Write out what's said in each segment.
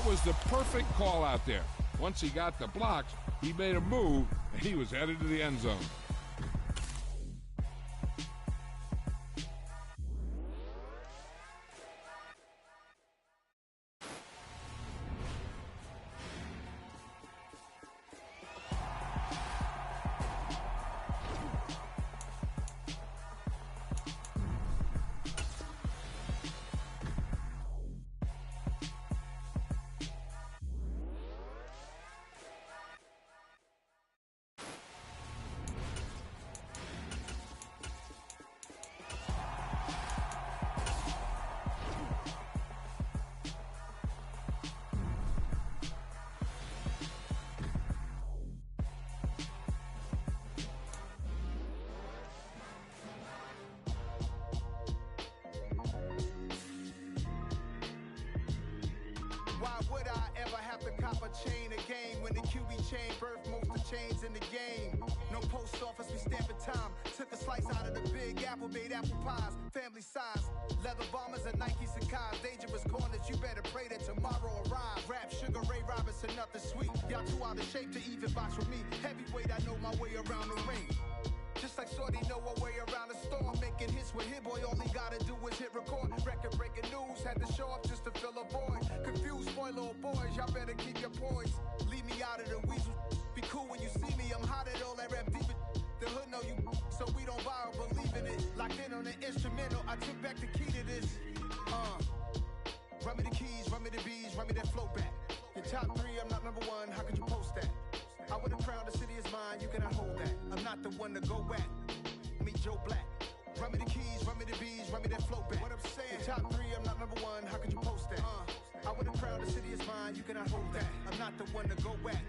That was the perfect call out there. Once he got the blocks, he made a move, and he was headed to the end zone. Why would I ever have to cop a chain a game when the QB chain birthed most of chains in the game? No post office, we stamping time. Took a slice out of the big apple, made apple pies, family size. Leather bombers and Nike Sacai's, dangerous corners, you better pray that tomorrow arrives. Rap, Sugar Ray Robinson, nothing sweet. Y'all too out of shape to even box with me. Heavyweight, I know my way around the ring. Just like Shorty know her way around the storm, making hits with Hit Boy, all he gotta do is hit record. Record-breaking news, had to show up just to fill a void. Confused, spoiler boys, y'all better keep your poise. Leave me out of the weasel. Be cool when you see me, I'm hot at all that rap deep. The hood know you, so we don't borrow, believe in it. Locked in on the instrumental, I took back the key to this. Run me the keys, run me the bees, run me that flow back. Your top three, I'm not number one, how could you post that? I would've crowned the city is mine, you cannot hold that. I'm not the one to go back. Meet Joe Black. Run me the keys, run me the bees, run me that flow back. What I'm saying, your top three, I'm not number one, how could you post that? I would've crowned the city is mine, you cannot hold that. I'm not the one to go back.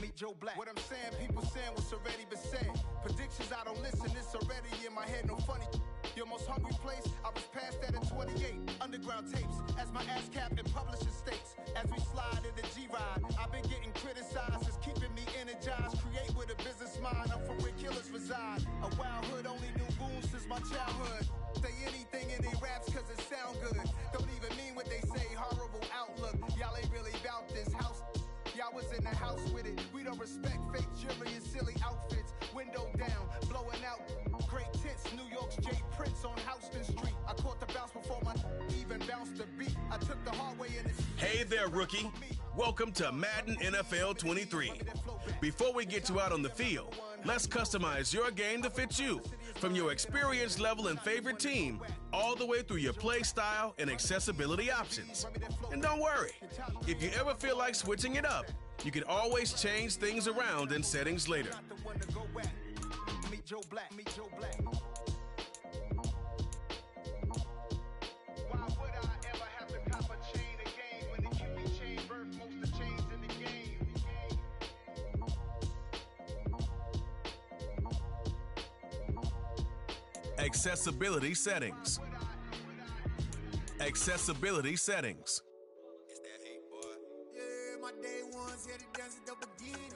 Meet Joe Black. What I'm saying, people saying what's already been said. Predictions, I don't listen, it's already in my head, no funny. Your most hungry place, I was past that in 28. Underground tapes, as my ass cap in publishing states. As we slide in the G-Ride, I've been getting criticized, it's keeping me energized. Create with a business mind, I'm from where killers reside. A wild hood, only knew goons since my childhood. Say anything in they raps cause it sound good. Don't even mean what they say, horrible outlook. Y'all ain't really about this house. Y'all was in the house with it. We don't respect fake jewelry and silly outfits. Window down, blowing out great tits. New York's J. Prince on Houston Street. I caught the bounce before my even bounced the beat. I took the hard way in this. Hey there, rookie. Welcome to Madden NFL 23. Before we get you out on the field, let's customize your game to fit you. From your experience level and favorite team, all the way through your play style and accessibility options. And don't worry, if you ever feel like switching it up, you can always change things around in settings later. Meet Joe Black, meet Joe Black. Why would I ever have to cop a chain a game when the QB chain birthed most of chains in the game? Accessibility settings. Accessibility settings. Yeah, my day ones here to dance at the beginning.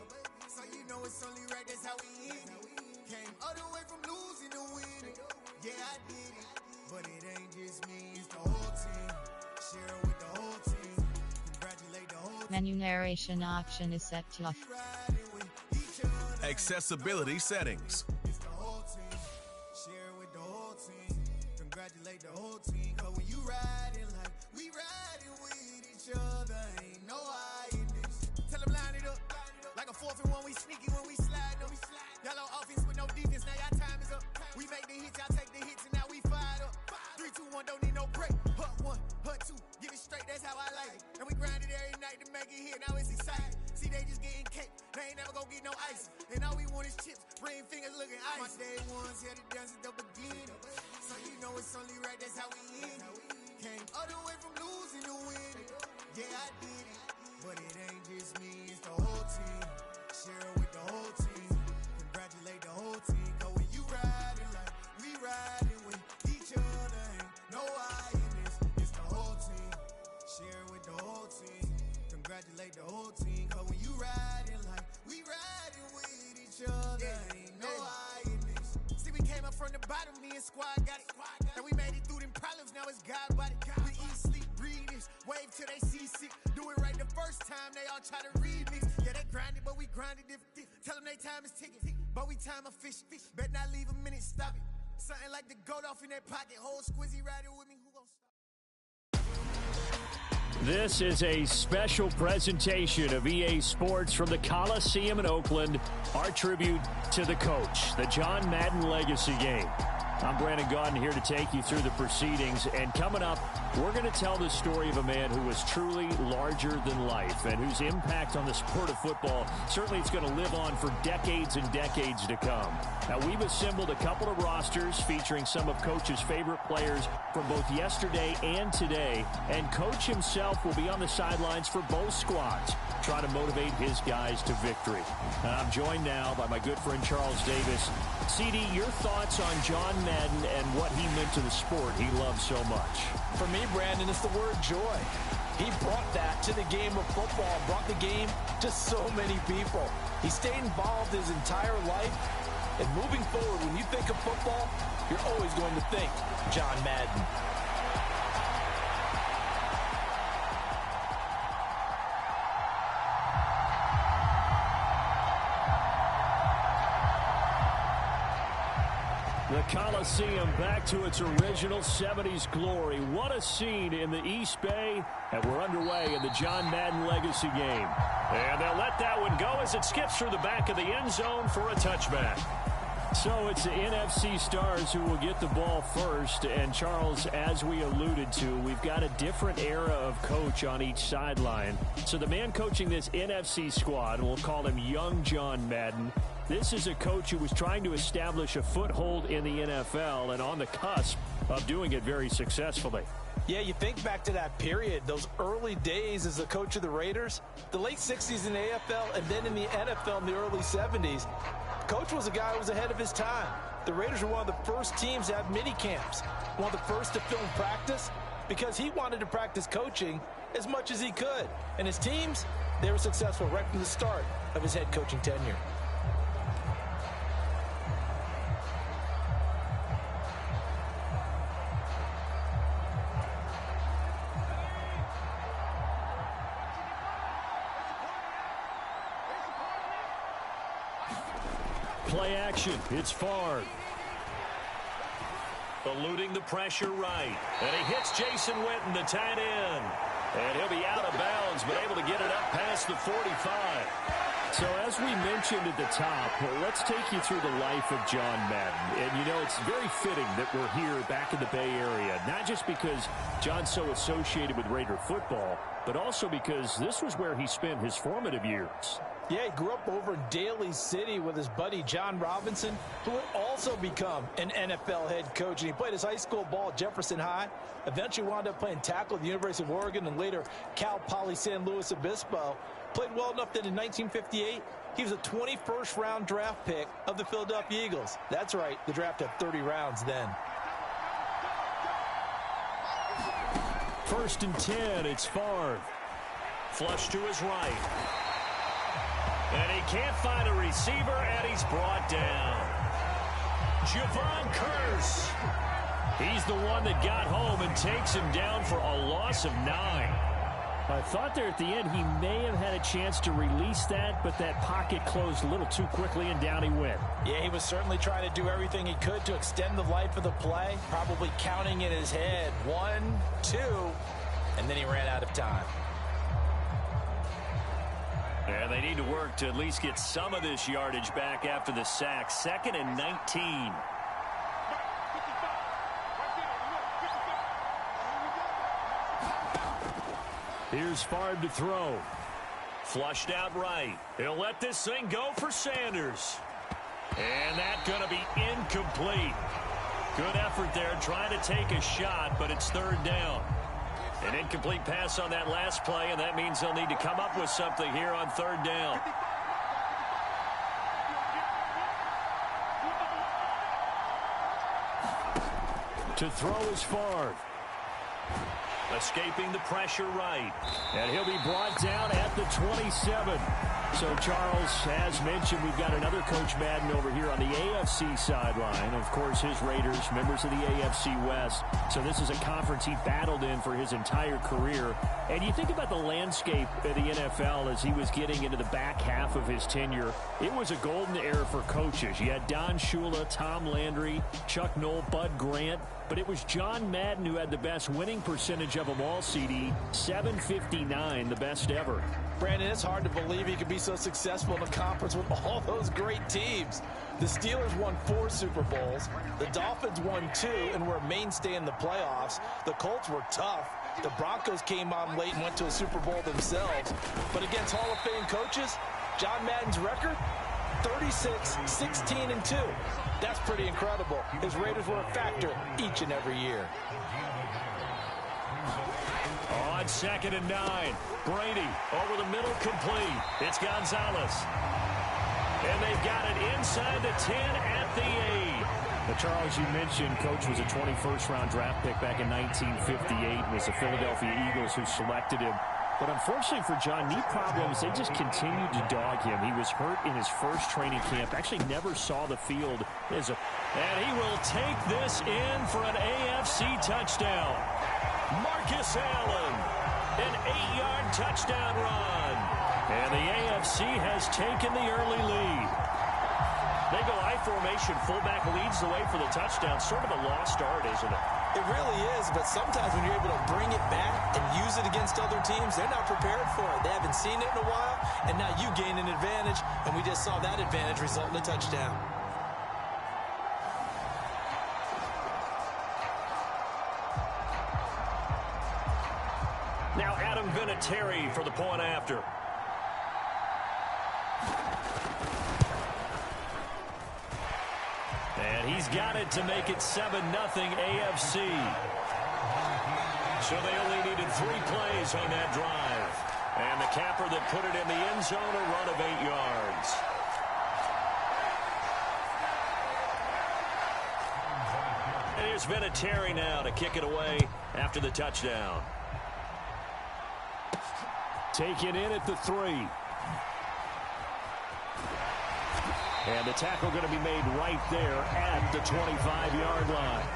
So you know it's only right, that's how we end it. Came all the way from losing to winning. Yeah, I did it. But it ain't just me, it's the whole team. Share it with the whole team. Congratulate the whole team. Menu narration option is set to off. Accessibility settings. It's the whole team. Share it with the whole team. Congratulate the whole team. Cause when you riding like we riding with each other, ain't no hiding this. Tell them line it up. Like a 4th and 1, we sneaky when we slide up. Y'all on offense with no defense, now y'all time is up. We make the hits, y'all take the hits, and now we fired up. 3, 2, 1, don't need no break. Hut 1, hut 2, give it straight, that's how I like it. And we grind it every night to make it here, now it's exciting. See, they just getting cake, they ain't never gonna get no ice. And all we want is chips, ring fingers looking ice. My day ones here to dance at the beginning. So you know it's only right, that's how we end it. Came all the way from losing to winning. Yeah, I did it. But it ain't just me, it's the whole team. Share it with the whole team. Congratulate the whole team. Cause when you riding like we riding with each other, ain't no hiding this. It's the whole team. Share it with the whole team. Congratulate the whole team. Cause when you riding like we riding with each other, ain't no hiding this. See, we came up from the bottom, me and squad got it. And we made it through them problems, now it's God body. We eat, sleep, breathe this. Wave till they see sick. Do it right the all try to remix. Yeah, they grinded, but we grinded different. Tell them they time is ticking, but we time a fish. Bet not leave a minute, stop it. Something like the goat off in their pocket. Whole squizzy riding with me, who gon' stop? This is a special presentation of EA Sports from the Coliseum in Oakland. Our tribute to the coach, the John Madden Legacy Game. I'm Brandon Gaudin here to take you through the proceedings. And coming up, we're going to tell the story of a man who was truly larger than life and whose impact on the sport of football certainly is going to live on for decades and decades to come. Now, we've assembled a couple of rosters featuring some of Coach's favorite players from both yesterday and today. And Coach himself will be on the sidelines for both squads, trying to motivate his guys to victory. And I'm joined now by my good friend Charles Davis. CD, your thoughts on John Madden and what he meant to the sport he loves so much? For me, Brandon, it's the word joy. He brought that to the game of football, brought the game to so many people. He stayed involved his entire life. And moving forward, when you think of football, you're always going to think John Madden. The Coliseum back to its original 70s glory. What a scene in the East Bay. And we're underway in the John Madden Legacy Game. And they'll let that one go as it skips through the back of the end zone for a touchback. So it's the NFC stars who will get the ball first. And Charles, as we alluded to, we've got a different era of coach on each sideline. So the man coaching this NFC squad, we'll call him Young John Madden. This is a coach who was trying to establish a foothold in the NFL and on the cusp of doing it very successfully. Yeah, you think back to that period, those early days as the coach of the Raiders, the late 60s in the AFL, and then in the NFL in the early 70s. Coach was a guy who was ahead of his time. The Raiders were one of the first teams to have mini camps, one of the first to film practice, because he wanted to practice coaching as much as he could. And his teams, they were successful right from the start of his head coaching tenure. Play action. It's Favre. Eluding the pressure right. And he hits Jason Witten, the tight end. And he'll be out of bounds, but able to get it up past the 45. So as we mentioned at the top, let's take you through the life of John Madden. And, you know, it's very fitting that we're here back in the Bay Area, not just because John's so associated with Raider football, but also because this was where he spent his formative years. Yeah, he grew up over in Daly City with his buddy John Robinson, who would also become an NFL head coach. And he played his high school ball at Jefferson High, eventually wound up playing tackle at the University of Oregon and later Cal Poly San Luis Obispo. Played well enough that in 1958, he was a 21st round draft pick of the Philadelphia Eagles. That's right, the draft had 30 rounds then. 1st and 10, it's Favre. Flush to his right. And he can't find a receiver, and he's brought down. Javon Curse. He's the one that got home and takes him down for a loss of 9. I thought there at the end he may have had a chance to release that, but that pocket closed a little too quickly, and down he went. Yeah, he was certainly trying to do everything he could to extend the life of the play, probably counting in his head 1, 2, and then he ran out of time. And they need to work to at least get some of this yardage back after the sack. 2nd and 19. Here's Favre to throw. Flushed out right. He'll let this thing go for Sanders. And that's going to be incomplete. Good effort there trying to take a shot, but it's 3rd down. An incomplete pass on that last play, and that means they'll need to come up with something here on 3rd down. To throw is Favre. Escaping the pressure right. And he'll be brought down at the 27. So, Charles, as mentioned, we've got another Coach Madden over here on the AFC sideline. Of course, his Raiders, members of the AFC West. So this is a conference he battled in for his entire career. And you think about the landscape of the NFL as he was getting into the back half of his tenure. It was a golden era for coaches. You had Don Shula, Tom Landry, Chuck Noll, Bud Grant. But it was John Madden who had the best winning percentage of them all, CD. 759, the best ever. Brandon, it's hard to believe he could be so successful in a conference with all those great teams. The Steelers won 4 Super Bowls. The Dolphins won 2 and were a mainstay in the playoffs. The Colts were tough. The Broncos came on late and went to a Super Bowl themselves. But against Hall of Fame coaches, John Madden's record, 36, 16, and 2. That's pretty incredible. His Raiders were a factor each and every year. On 2nd and 9, Brady over the middle, complete. It's Gonzalez. And they've got it inside the 10 at the 8. But Charles, you mentioned Coach was a 21st-round draft pick back in 1958. It was the Philadelphia Eagles who selected him. But unfortunately for John, knee problems, they just continued to dog him. He was hurt in his first training camp, actually never saw the field. And he will take this in for an AFC touchdown. Marcus Allen, an 8-yard touchdown run. And the AFC has taken the early lead. They go I formation, fullback leads the way for the touchdown. Sort of a lost art, isn't it? It really is, but sometimes when you're able to bring it back and use it against other teams, they're not prepared for it. They haven't seen it in a while, and now you gain an advantage, and we just saw that advantage result in a touchdown. Now Adam Vinatieri for the point after. And he's got it to make it 7-0 AFC. So they only needed 3 plays on that drive. And the capper that put it in the end zone, a run of 8 yards. And here's Vinatieri now to kick it away after the touchdown. Taken in at the 3. And the tackle going to be made right there at the 25-yard line.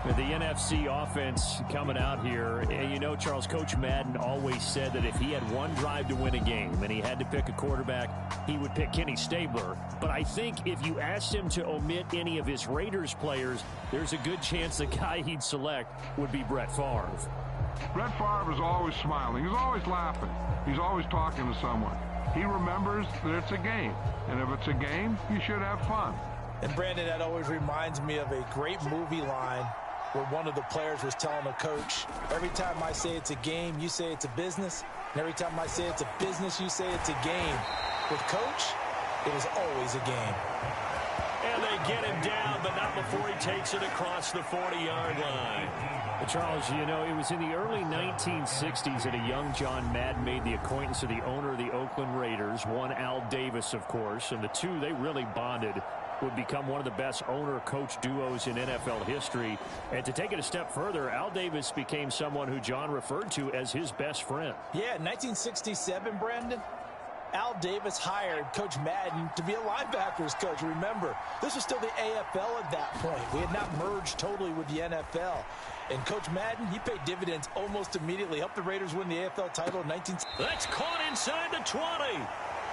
The NFC offense coming out here. And you know, Charles, Coach Madden always said that if he had one drive to win a game and he had to pick a quarterback, he would pick Kenny Stabler. But I think if you asked him to omit any of his Raiders players, there's a good chance the guy he'd select would be Brett Favre. Brett Favre is always smiling. He's always laughing. He's always talking to someone. He remembers that it's a game. And if it's a game, you should have fun. And Brandon, that always reminds me of a great movie line where one of the players was telling the coach, every time I say it's a game, you say it's a business. And every time I say it's a business, you say it's a game. With Coach, it was always a game. And they get him down, but not before he takes it across the 40-yard line. Charles, you know, it was in the early 1960s that a young John Madden made the acquaintance of the owner of the Oakland Raiders, one Al Davis, of course, and the two, they really bonded, would become one of the best owner-coach duos in NFL history. And to take it a step further, Al Davis became someone who John referred to as his best friend. Yeah, in 1967, Brandon, Al Davis hired Coach Madden to be a linebackers coach. Remember, this was still the AFL at that point. We had not merged totally with the NFL. And Coach Madden, he paid dividends almost immediately. Helped the Raiders win the AFL title in 1960. That's caught inside the 20.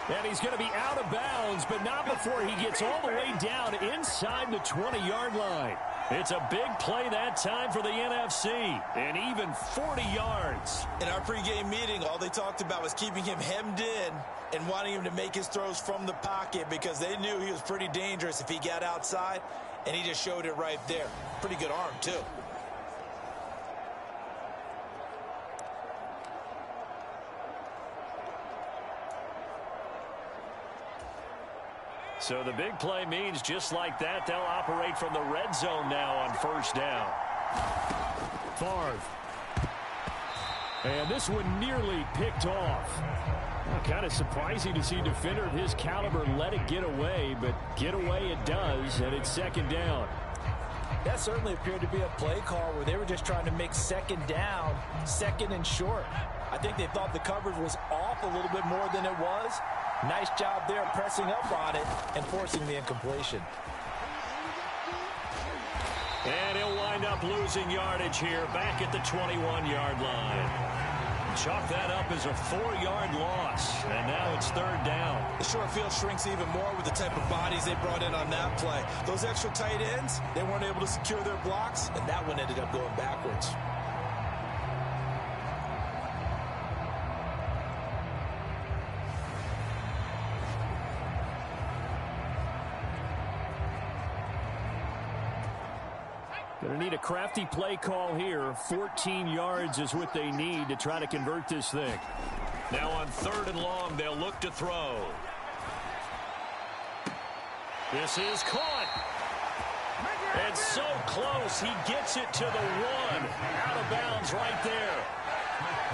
And he's going to be out of bounds, but not before he gets all the way down inside the 20-yard line. It's a big play that time for the NFC, and even 40 yards. In our pregame meeting, all they talked about was keeping him hemmed in and wanting him to make his throws from the pocket because they knew he was pretty dangerous if he got outside, and he just showed it right there. Pretty good arm, too. So the big play means just like that, they'll operate from the red zone now on first down. Favre. And this one nearly picked off. Well, kind of surprising to see a defender of his caliber let it get away, but get away it does, and it's second down. That certainly appeared to be a play call where they were just trying to make second down, second and short. I think they thought the coverage was off a little bit more than it was. Nice job there pressing up on it and forcing the incompletion. And he'll wind up losing yardage here back at the 21-yard line. Chalk that up as a 4-yard loss, and now it's third down. The short field shrinks even more with the type of bodies they brought in on that play. Those extra tight ends, they weren't able to secure their blocks, and that one ended up going backwards. Going to need a crafty play call here. 14 yards is what they need to try to convert this thing. Now on 3rd and long, they'll look to throw. This is caught. And so close, he gets it to the 1. Out of bounds right there.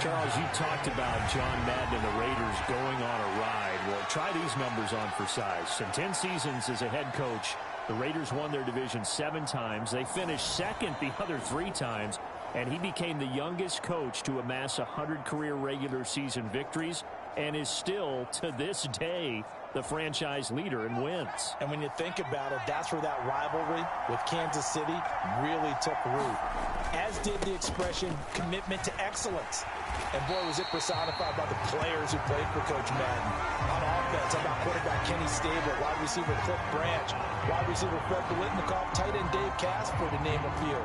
Charles, you talked about John Madden and the Raiders going on a ride. Well, try these numbers on for size. In 10 seasons as a head coach, the Raiders won their division 7 times. They finished second the other 3 times, and he became the youngest coach to amass 100 career regular season victories and is still, to this day, the franchise leader in wins. And when you think about it, that's where that rivalry with Kansas City really took root, as did the expression commitment to excellence. And boy, was it personified by the players who played for Coach Madden. On offense, how about quarterback Kenny Stabler, wide receiver Cliff Branch, wide receiver Fred Biletnikoff, tight end Dave Casper, to name a few.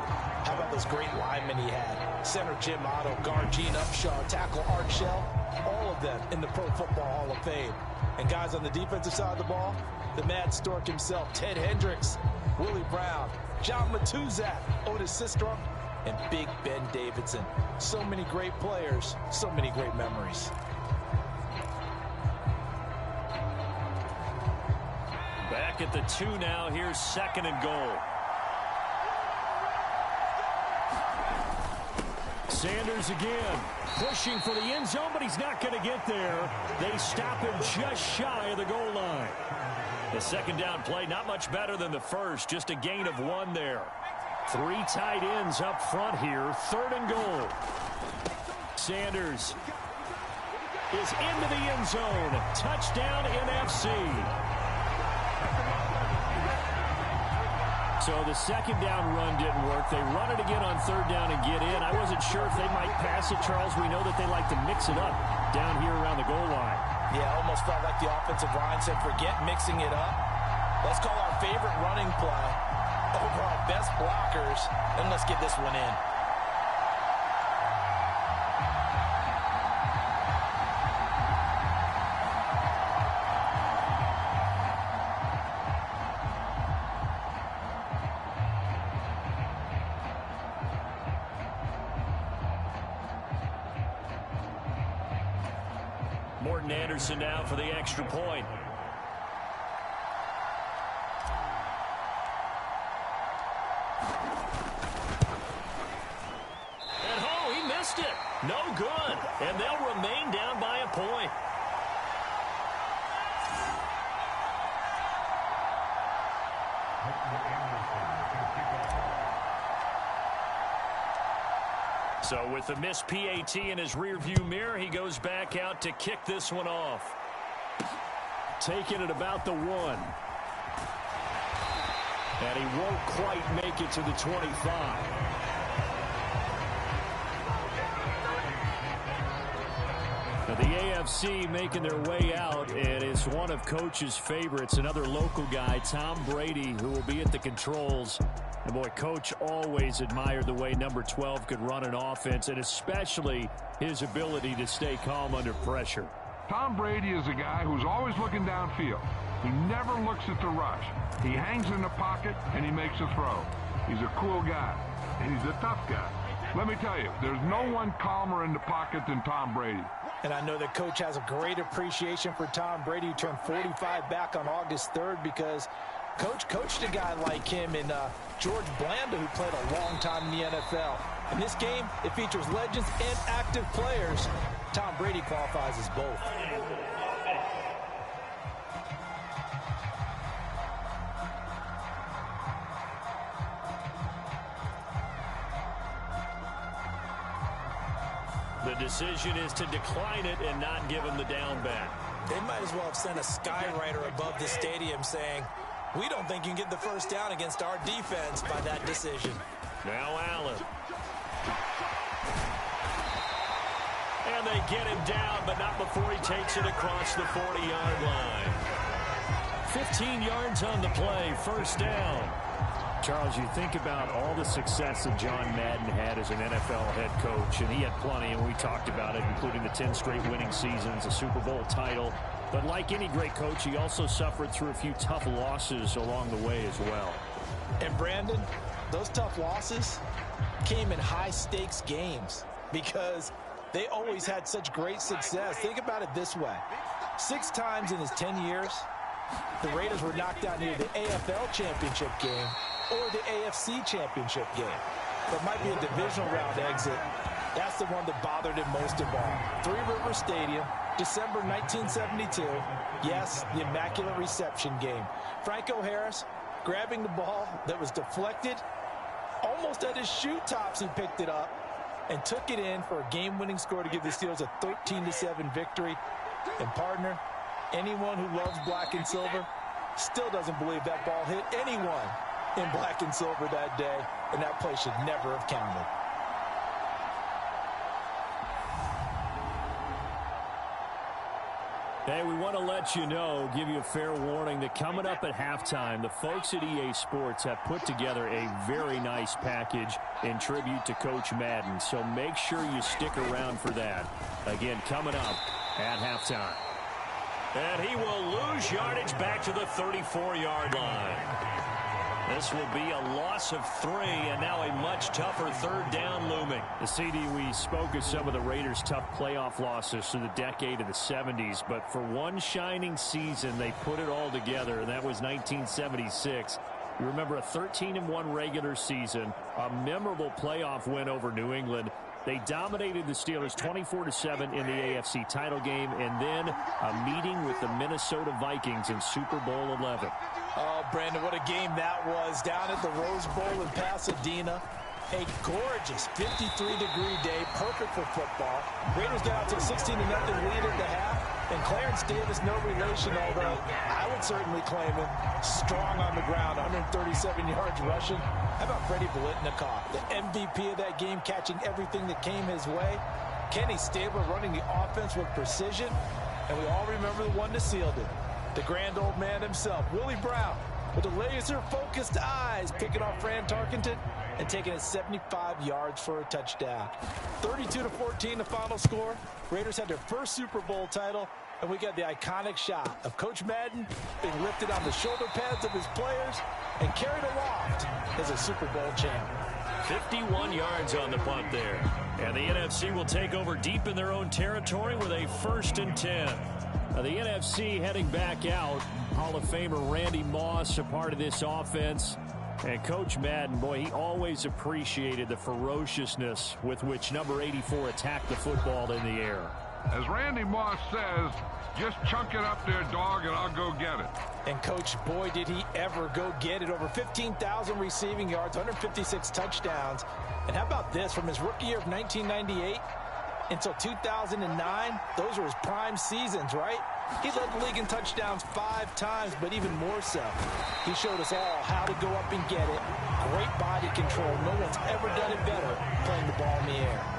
How about those great linemen he had? Center Jim Otto, guard Gene Upshaw, tackle Art Shell, all of them in the Pro Football Hall of Fame. And guys on the defensive side of the ball, the Mad Stork himself, Ted Hendricks, Willie Brown, John Matuzak, Otis Sistrunk, and Big Ben Davidson. So many great players, so many great memories. Back at the 2 now. Here's 2nd and goal. Sanders again, pushing for the end zone, but he's not going to get there. They stop him just shy of the goal line. The 2nd down play, not much better than the first, just a gain of 1 there. 3 tight ends up front here. 3rd and goal. Sanders is into the end zone. Touchdown NFC. So the 2nd down run didn't work. They run it again on 3rd down and get in. I wasn't sure if they might pass it, Charles. We know that they like to mix it up down here around the goal line. Yeah, almost felt like the offensive line said, forget mixing it up. Let's call our favorite running play over our best blockers, and let's get this one in. Morton Anderson now for the extra point. And oh, he missed it. No good. And they'll remain down by a point. So with the missed PAT in his rearview mirror, he goes back out to kick this one off. Taking it about the 1. And he won't quite make it to the 25. Now the AFC making their way out, and it's one of Coach's favorites, another local guy, Tom Brady, who will be at the controls. And boy, Coach always admired the way number 12 could run an offense, and especially his ability to stay calm under pressure. Tom Brady is a guy who's always looking downfield. He never looks at the rush. He hangs in the pocket, and he makes a throw. He's a cool guy, and he's a tough guy. Let me tell you, there's no one calmer in the pocket than Tom Brady. And I know that Coach has a great appreciation for Tom Brady, who turned 45 back on August 3rd, because Coach coached a guy like him in George Blanda, who played a long time in the NFL. In this game, it features legends and active players. Tom Brady qualifies as both. decision is to decline it and not give him the down back. They might as well have sent a skywriter above the stadium saying, we don't think you can get the first down against our defense by that decision. Now Allen. And they get him down, but not before he takes it across the 40-yard line. 15 yards on the play, first down. Charles, you think about all the success that John Madden had as an NFL head coach, and he had plenty, and we talked about it, including the 10 straight winning seasons, a Super Bowl title. But like any great coach, he also suffered through a few tough losses along the way as well. And Brandon, those tough losses came in high-stakes games because they always had such great success. Think about it this way. 6 times in his 10 years, the Raiders were knocked out near the AFL championship game or the AFC championship game. That might be a divisional round exit. That's the one that bothered him most of all. Three River Stadium, December 1972. Yes, the Immaculate Reception game. Franco Harris grabbing the ball that was deflected. Almost at his shoe tops, he picked it up and took it in for a game-winning score to give the Steelers a 13-7 victory. And partner, anyone who loves black and silver still doesn't believe that ball hit anyone in black and silver that day, and that play should never have counted. Hey, we want to let you know, give you a fair warning that coming up at halftime, the folks at EA Sports have put together a very nice package in tribute to Coach Madden. So make sure you stick around for that. Again, coming up at halftime. And he will lose yardage back to the 34-yard line. This will be a loss of 3, and now a much tougher third down looming. The CD, we spoke of some of the Raiders' tough playoff losses through the decade of the 70s, but for one shining season, they put it all together, and that was 1976. You remember a 13-1 regular season, a memorable playoff win over New England. They dominated the Steelers 24-7 in the AFC title game, and then a meeting with the Minnesota Vikings in Super Bowl 11. Oh, Brandon, what a game that was down at the Rose Bowl in Pasadena. A gorgeous 53-degree day, perfect for football. Raiders got out to a 16-0 lead at the half, and Clarence Davis, no relation, although I would certainly claim him, strong on the ground, 137 yards rushing. How about Freddie Biletnikoff, the MVP of that game, catching everything that came his way? Kenny Stabler running the offense with precision, and we all remember the one that sealed it. The grand old man himself, Willie Brown, with the laser-focused eyes, picking off Fran Tarkenton and taking it 75 yards for a touchdown. 32-14 the final score. Raiders had their first Super Bowl title, and we got the iconic shot of Coach Madden being lifted on the shoulder pads of his players and carried aloft as a Super Bowl champ. 51 yards on the punt there. And the NFC will take over deep in their own territory with a 1st and 10. Now the NFC heading back out. Hall of Famer Randy Moss, a part of this offense. And Coach Madden, boy, he always appreciated the ferociousness with which number 84 attacked the football in the air. As Randy Moss says, just chunk it up there, dog, and I'll go get it. And, Coach, boy, did he ever go get it. Over 15,000 receiving yards, 156 touchdowns. And how about this? From his rookie year of 1998 until 2009, those were his prime seasons, right? He led the league in touchdowns 5 times, but even more so, he showed us all how to go up and get it. Great body control. No one's ever done it better playing the ball in the air.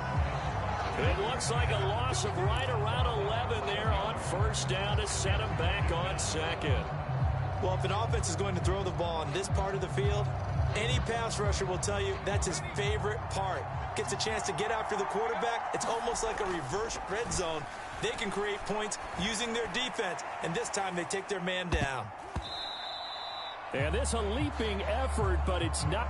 It looks like a loss of right around 11 there on 1st down to set him back on 2nd. Well, if an offense is going to throw the ball on this part of the field, any pass rusher will tell you that's his favorite part. Gets a chance to get after the quarterback. It's almost like a reverse red zone. They can create points using their defense, and this time they take their man down. And this a leaping effort, but it's not.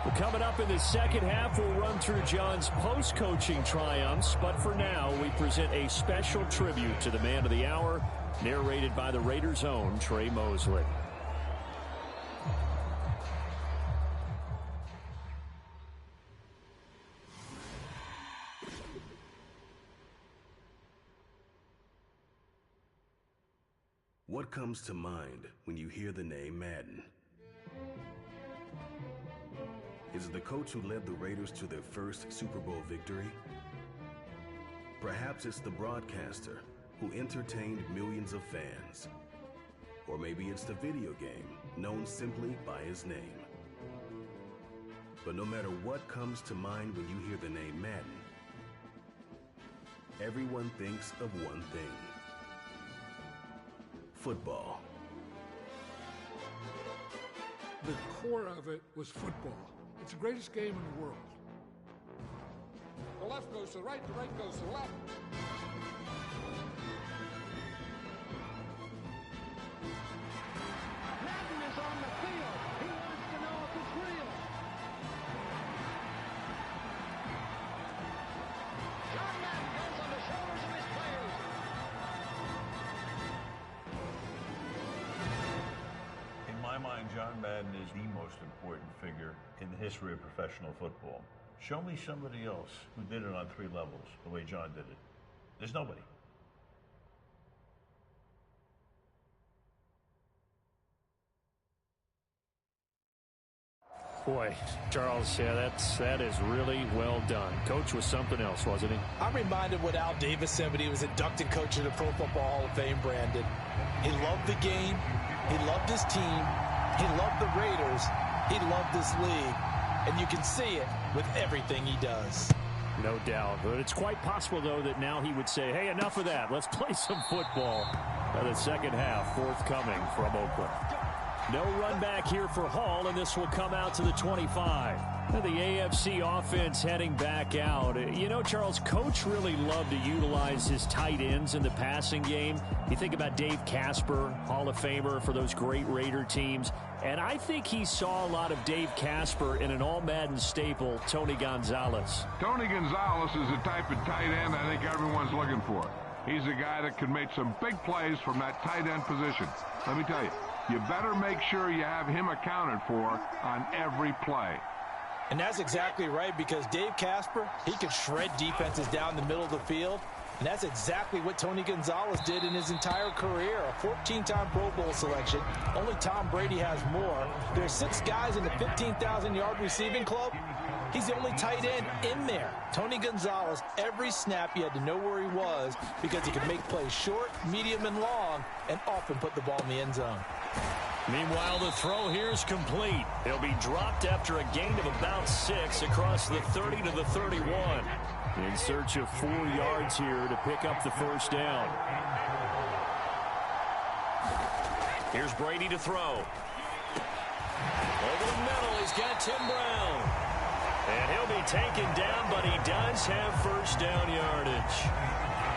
Well, coming up in the second half, we'll run through John's post-coaching triumphs, but for now, we present a special tribute to the man of the hour, narrated by the Raiders' own Trey Mosley. What comes to mind when you hear the name Madden? Is it the coach who led the Raiders to their first Super Bowl victory? perhaps it's the broadcaster who entertained millions of fans. Or maybe it's the video game known simply by his name. But no matter what comes to mind when you hear the name Madden, everyone thinks of one thing: football. The core of it was football. It's the greatest game in the world. The left goes to the right goes to the left. Madden is on the field. He wants to know if it's real. John Madden goes on the shoulders of his players. In my mind, John Madden is the most important figure in the history of professional football. Show me somebody else who did it on 3 levels the way John did it. There's nobody. Boy, Charles, yeah, that is really well done. Coach was something else, wasn't he? I'm reminded what Al Davis said when he was inducted coach of the Pro Football Hall of Fame, Brandon. He loved the game. He loved his team. He loved the Raiders. He loved this league. And you can see it with everything he does. No doubt. But it's quite possible, though, that now he would say, hey, enough of that. Let's play some football. The second half forthcoming from Oakland. No run back here for Hall, and this will come out to the 25. The AFC offense heading back out. You know, Charles, Coach really loved to utilize his tight ends in the passing game. You think about Dave Casper, Hall of Famer for those great Raider teams. And I think he saw a lot of Dave Casper in an all-Madden staple, Tony Gonzalez. Tony Gonzalez is the type of tight end I think everyone's looking for. He's a guy that can make some big plays from that tight end position. Let me tell you, you better make sure you have him accounted for on every play. And that's exactly right, because Dave Casper, he could shred defenses down the middle of the field. And that's exactly what Tony Gonzalez did in his entire career. A 14-time Pro Bowl selection. Only Tom Brady has more. There's 6 guys in the 15,000-yard receiving club. He's the only tight end in there. Tony Gonzalez, every snap you had to know where he was because he could make plays short, medium, and long, and often put the ball in the end zone. Meanwhile, the throw here is complete. He'll be dropped after a gain of about 6 across the 30 to the 31. In search of 4 yards here to pick up the first down. Here's Brady to throw. Over the middle, he's got Tim Brown. And he'll be taken down, but he does have first down yardage.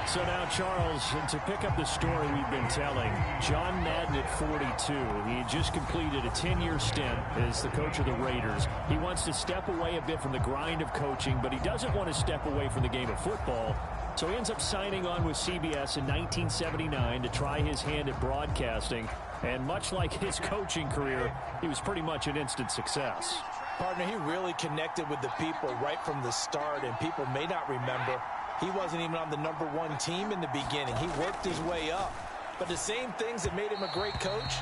So now, Charles, to pick up the story we've been telling, John Madden at 42, he had just completed a 10-year stint as the coach of the Raiders. He wants to step away a bit from the grind of coaching, but he doesn't want to step away from the game of football. So he ends up signing on with CBS in 1979 to try his hand at broadcasting. And much like his coaching career, he was pretty much an instant success. Partner, he really connected with the people right from the start, and people may not remember, he wasn't even on the #1 team in the beginning. He worked his way up. But the same things that made him a great coach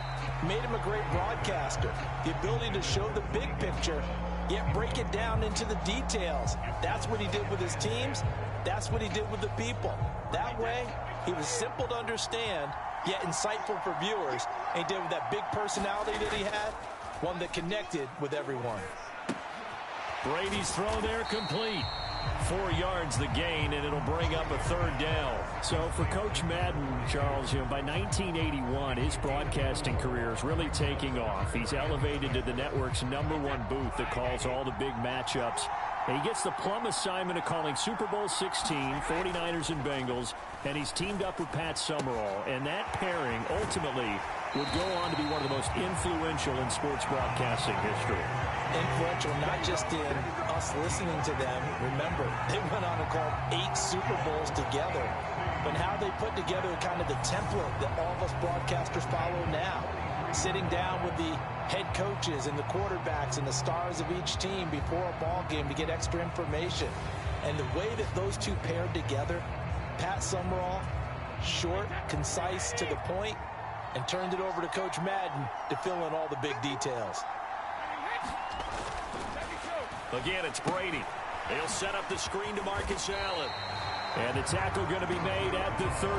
made him a great broadcaster. The ability to show the big picture, yet break it down into the details. That's what he did with his teams. That's what he did with the people. That way, he was simple to understand, yet insightful for viewers. And he did with that big personality that he had, one that connected with everyone. Brady's throw there complete. 4 yards the gain, and it'll bring up a third down. So for Coach Madden, Charles, by 1981, his broadcasting career is really taking off. He's elevated to the network's #1 booth that calls all the big matchups. And he gets the plum assignment of calling Super Bowl 16, 49ers and Bengals, and he's teamed up with Pat Summerall. And that pairing ultimately would go on to be one of the most influential in sports broadcasting history. Influential not just in us listening to them. Remember, they went on and called 8 Super Bowls together. But how they put together kind of the template that all of us broadcasters follow now. Sitting down with the head coaches and the quarterbacks and the stars of each team before a ball game to get extra information. And the way that those two paired together, Pat Summerall, short, concise, to the point, and turned it over to Coach Madden to fill in all the big details. Again, it's Brady. He'll set up the screen to Marcus Allen. And the tackle going to be made at the 38.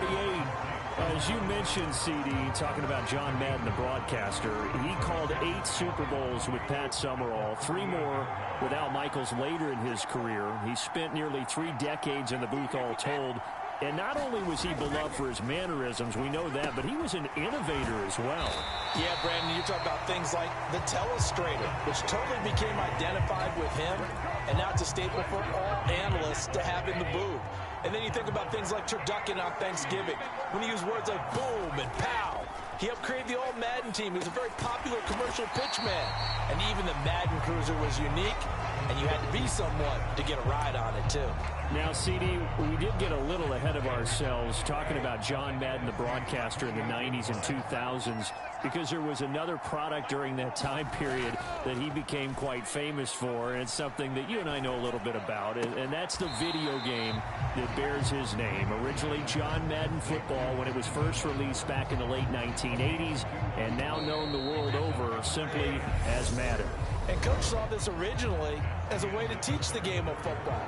As you mentioned, CD, talking about John Madden, the broadcaster, he called 8 Super Bowls with Pat Summerall, 3 more with Al Michaels later in his career. He spent nearly 3 decades in the booth all told. And not only was he beloved for his mannerisms, we know that, but he was an innovator as well. Yeah, Brandon, you're talking about things like the telestrator, which totally became identified with him, and now it's a staple for all analysts to have in the booth. And then you think about things like turducken on Thanksgiving, when he used words like boom and pow. He helped create the old Madden team. He was a very popular commercial pitchman. And even the Madden Cruiser was unique, and you had to be someone to get a ride on it, too. Now, CD, we did get a little ahead of ourselves talking about John Madden, the broadcaster in the 90s and 2000s, because there was another product during that time period that he became quite famous for, and it's something that you and I know a little bit about, and that's the video game that bears his name. Originally John Madden Football when it was first released back in the late 1980s, and now known the world over simply as Madden. And Coach saw this originally as a way to teach the game of football.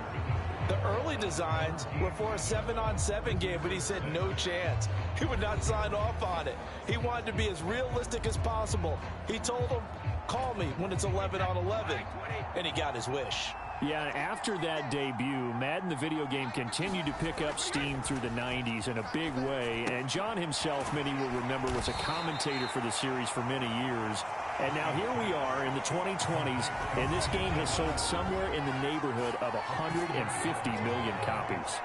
The early designs were for a 7-on-7 game, but he said no chance. He would not sign off on it. He wanted to be as realistic as possible. He told him, call me when it's 11-on-11, and he got his wish. Yeah, after that debut, Madden the video game continued to pick up steam through the 90s in a big way, and John himself, many will remember, was a commentator for the series for many years. And now here we are in the 2020s, and this game has sold somewhere in the neighborhood of 150 million copies.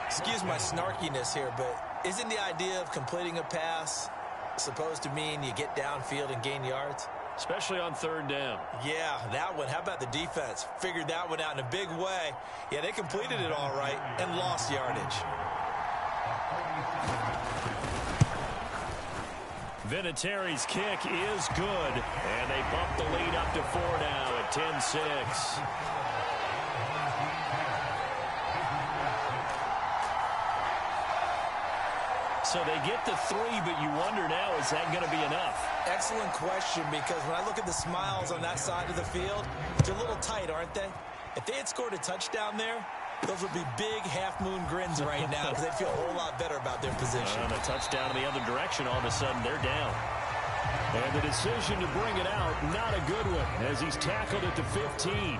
Excuse my snarkiness here, but isn't the idea of completing a pass supposed to mean you get downfield and gain yards? Especially on 3rd down. Yeah, that one. How about the defense? Figured that one out in a big way. Yeah, they completed it all right and lost yardage. Vinatieri's kick is good, and they bump the lead up to 4 now at 10-6. So they get the 3, but you wonder now, is that going to be enough? Excellent question, because when I look at the smiles on that side of the field, they're a little tight, aren't they? If they had scored a touchdown there, those would be big half-moon grins right now because they'd feel a whole lot better about their position. And a touchdown in the other direction, all of a sudden they're down. And the decision to bring it out, not a good one, as he's tackled at the 15.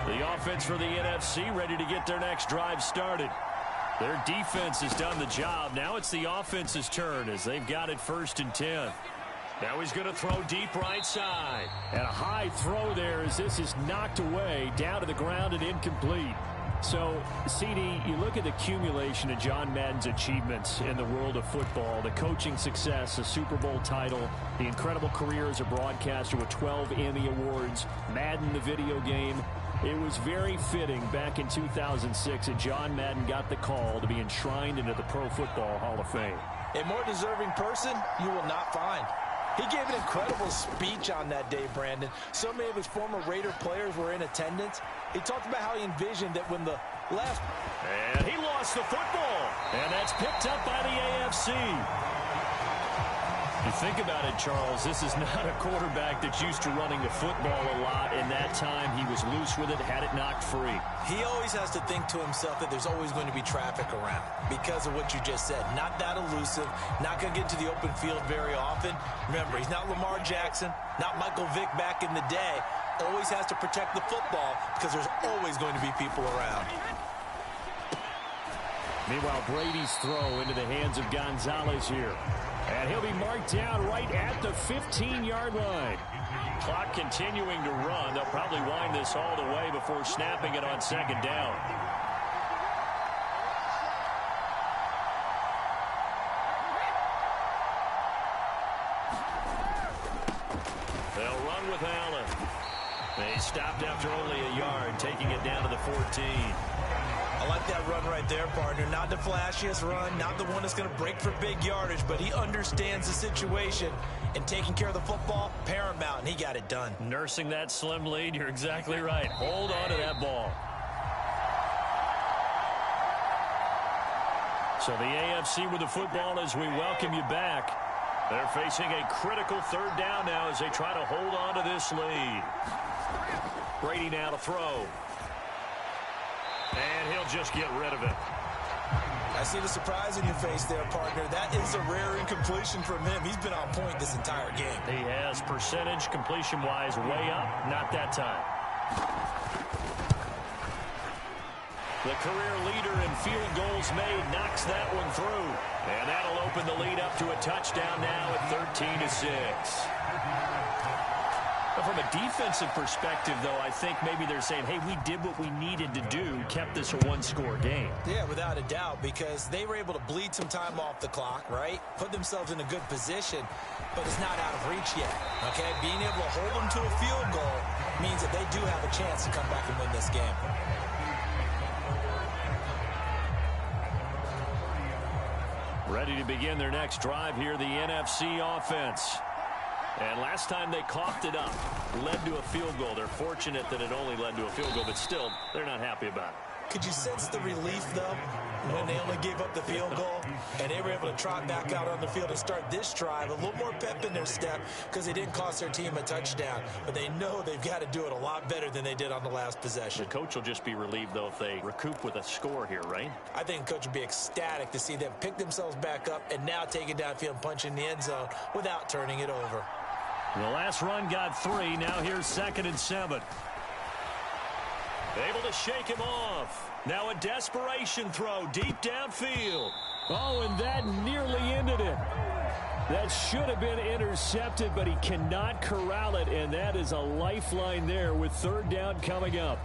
The offense for the NFC ready to get their next drive started. Their defense has done the job. Now it's the offense's turn as they've got it 1st and 10. Now he's going to throw deep right side. And a high throw there as this is knocked away, down to the ground and incomplete. So, CD, you look at the accumulation of John Madden's achievements in the world of football, the coaching success, the Super Bowl title, the incredible career as a broadcaster with 12 Emmy Awards, Madden the video game. It was very fitting back in 2006 that John Madden got the call to be enshrined into the Pro Football Hall of Fame. A more deserving person you will not find. He gave an incredible speech on that day, Brandon. So many of his former Raider players were in attendance. He talked about how he envisioned that when the left... And he lost the football. And that's picked up by the AFC. You think about it, Charles, this is not a quarterback that's used to running the football a lot, and that time he was loose with it, had it knocked free. He always has to think to himself that there's always going to be traffic around because of what you just said. Not that elusive, not going to get to the open field very often. Remember, he's not Lamar Jackson, not Michael Vick back in the day. Always has to protect the football because there's always going to be people around. Meanwhile, Brady's throw into the hands of Gonzalez here. And he'll be marked down right at the 15-yard line. Clock continuing to run. They'll probably wind this all the way before snapping it on 2nd down. They'll run with Allen. They stopped after only a yard, taking it down to the 14. I like that run right there, partner. Not the flashiest run, not the one that's going to break for big yardage, but he understands the situation, and taking care of the football, paramount, and he got it done. Nursing that slim lead, you're exactly right. Hold on to that ball. So the AFC with the football as we welcome you back. They're facing a critical 3rd down now as they try to hold on to this lead. Brady now to throw. And he'll just get rid of it. I see the surprise in your face there, partner. That is a rare incompletion from him. He's been on point this entire game. He has percentage completion-wise way up. Not that time. The career leader in field goals made knocks that one through. And that'll open the lead up to a touchdown now at 13-6. From a defensive perspective, though, I think maybe they're saying, hey, we did what we needed to do, kept this a one-score game. Yeah, without a doubt, because they were able to bleed some time off the clock, right? Put themselves in a good position, but it's not out of reach yet, okay? Being able to hold them to a field goal means that they do have a chance to come back and win this game. Ready to begin their next drive here, the NFC offense. And last time they coughed it up, led to a field goal. They're fortunate that it only led to a field goal, but still, they're not happy about it. Could you sense the relief, though, when they only gave up the field goal and they were able to trot back out on the field and start this drive? A little more pep in their step because they didn't cost their team a touchdown, but they know they've got to do it a lot better than they did on the last possession. The coach will just be relieved, though, if they recoup with a score here, right? I think the coach would be ecstatic to see them pick themselves back up and now take it downfield and punch in the end zone without turning it over. The last run got 3. Now here's 2nd and 7. Able to shake him off. Now a desperation throw deep downfield. Oh, and that nearly ended it. That should have been intercepted, but he cannot corral it, and that is a lifeline there with 3rd down coming up.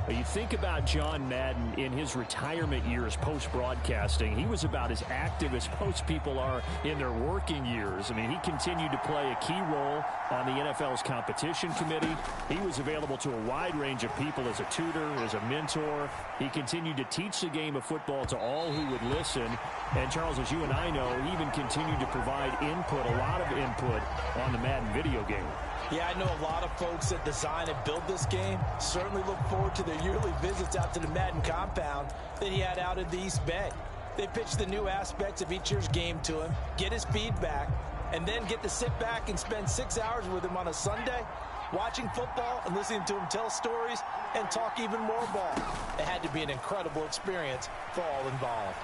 You think about John Madden in his retirement years post-broadcasting. He was about as active as most people are in their working years. I mean, he continued to play a key role on the NFL's competition committee. He was available to a wide range of people as a tutor, as a mentor. He continued to teach the game of football to all who would listen. And, Charles, as you and I know, he even continued to provide input, a lot of input on the Madden video game. Yeah, I know a lot of folks that design and build this game certainly look forward to their yearly visits out to the Madden compound that he had out in the East Bay. They pitch the new aspects of each year's game to him, get his feedback, and then get to sit back and spend 6 hours with him on a Sunday, watching football and listening to him tell stories and talk even more ball. It had to be an incredible experience for all involved.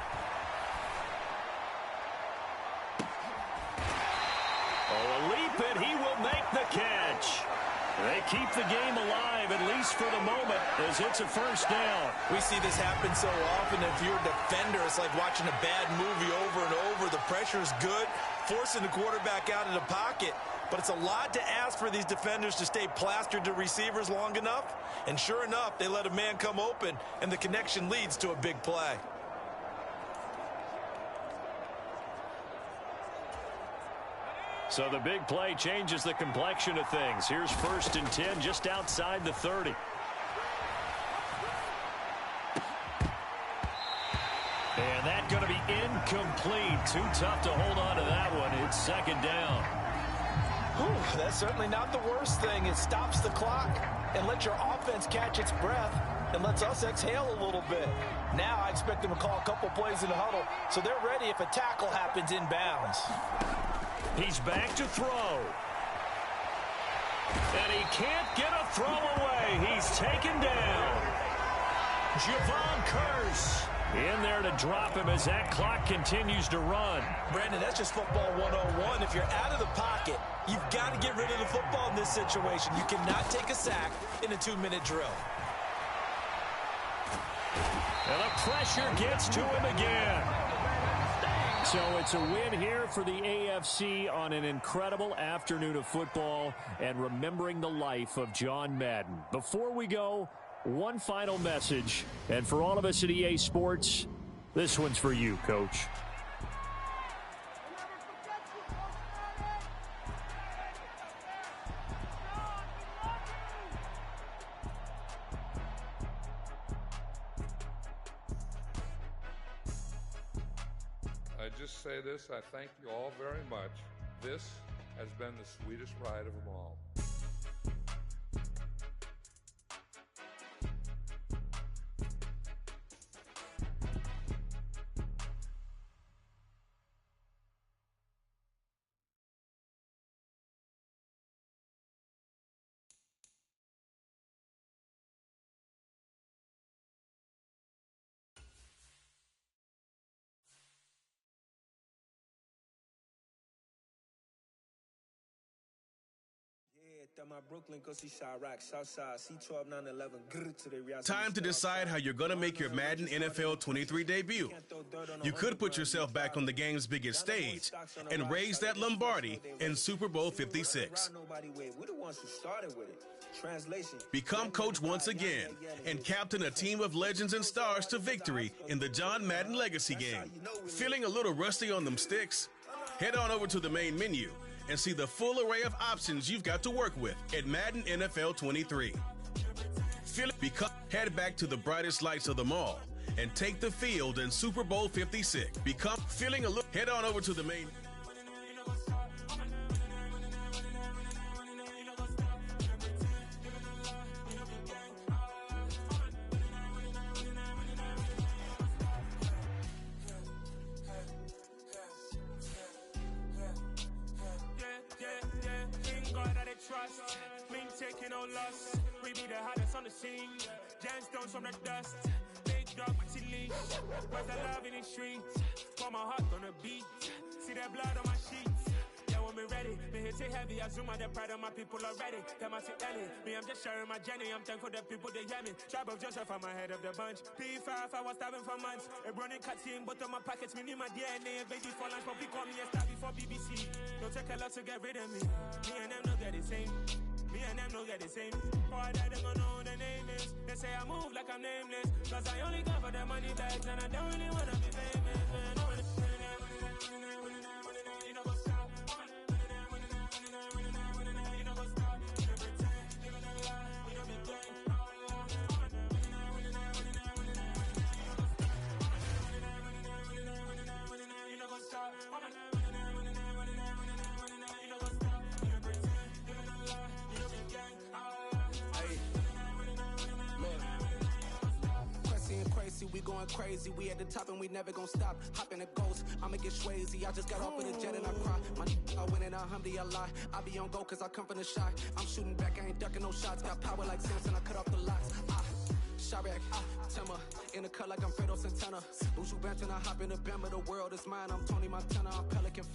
Oh, a leap, and he will make the catch. They keep the game alive, at least for the moment, as it's a 1st down. We see this happen so often. If you're a defender, it's like watching a bad movie over and over. The pressure is good, forcing the quarterback out of the pocket. But it's a lot to ask for these defenders to stay plastered to receivers long enough. And sure enough, they let a man come open, and the connection leads to a big play. So the big play changes the complexion of things. Here's 1st and 10 just outside the 30. And that's going to be incomplete. Too tough to hold on to that one. It's 2nd down. Whew, that's certainly not the worst thing. It stops the clock and lets your offense catch its breath and lets us exhale a little bit. Now I expect them to call a couple plays in the huddle so they're ready if a tackle happens inbounds. He's back to throw. And he can't get a throw away. He's taken down. Javon Curse in there to drop him as that clock continues to run. Brandon, that's just football 101. If you're out of the pocket, you've got to get rid of the football in this situation. You cannot take a sack in a 2-minute drill. And the pressure gets to him again. So it's a win here for the AFC on an incredible afternoon of football and remembering the life of John Madden. Before we go, one final message. And for all of us at EA Sports, this one's for you, Coach. I just say this, I thank you all very much. This has been the sweetest ride of them all. Time to decide how you're going to make your Madden NFL 23 debut. You could put yourself back on the game's biggest stage and raise that Lombardi in Super Bowl 56. Become coach once again and captain a team of legends and stars to victory in the John Madden Legacy game. Feeling a little rusty on them sticks? Head on over to the main menu and see the full array of options you've got to work with at Madden NFL 23. Head back to the brightest lights of them all and take the field in Super Bowl 56. Head on over to the main. Trust, mean taking no loss. We be the hottest on the scene. Gemstones from the dust. Big dog with your leash. Where's the love in the streets? Pour my heart on the beat. See that blood on my sheets. Yeah, when we ready, me hit it heavy. I zoom out the pride of my people already. Them I see Ellie. Me, I'm just sharing my journey. I'm thankful that people they hear me. Tribe of Joseph, I'm ahead of the bunch. P5, I was starving for months. A running cutscene, but on my pockets, me need my DNA. Baby for lunch, but we call me a star before BBC. Don't take a lot to get rid of me. Me and them don't get the same. Me and them don't get the same. Boy, that they gonna know who the name is. They say I move like I'm nameless. Cause I only got for the money bags and I don't really wanna be famous, man. You know what's up? You know what's up? You pretend, you gonna lie, we don't be gang. You know what's up? We going crazy, we at the top and we never gonna stop. Hop in a ghost, I'ma get swayzy. I just got off with a jet and I cry. My I win in a Humvee, I lie. I be on go cause I come from the shot. I'm shooting back, I ain't ducking no shots. Got power like Samson, I cut off the locks. Sharek, Timmer, in the cut like I'm Fredo Santana. Buju Benton, I hop in the Bama, the world is mine. I'm Tony Montana, I'm Pelican.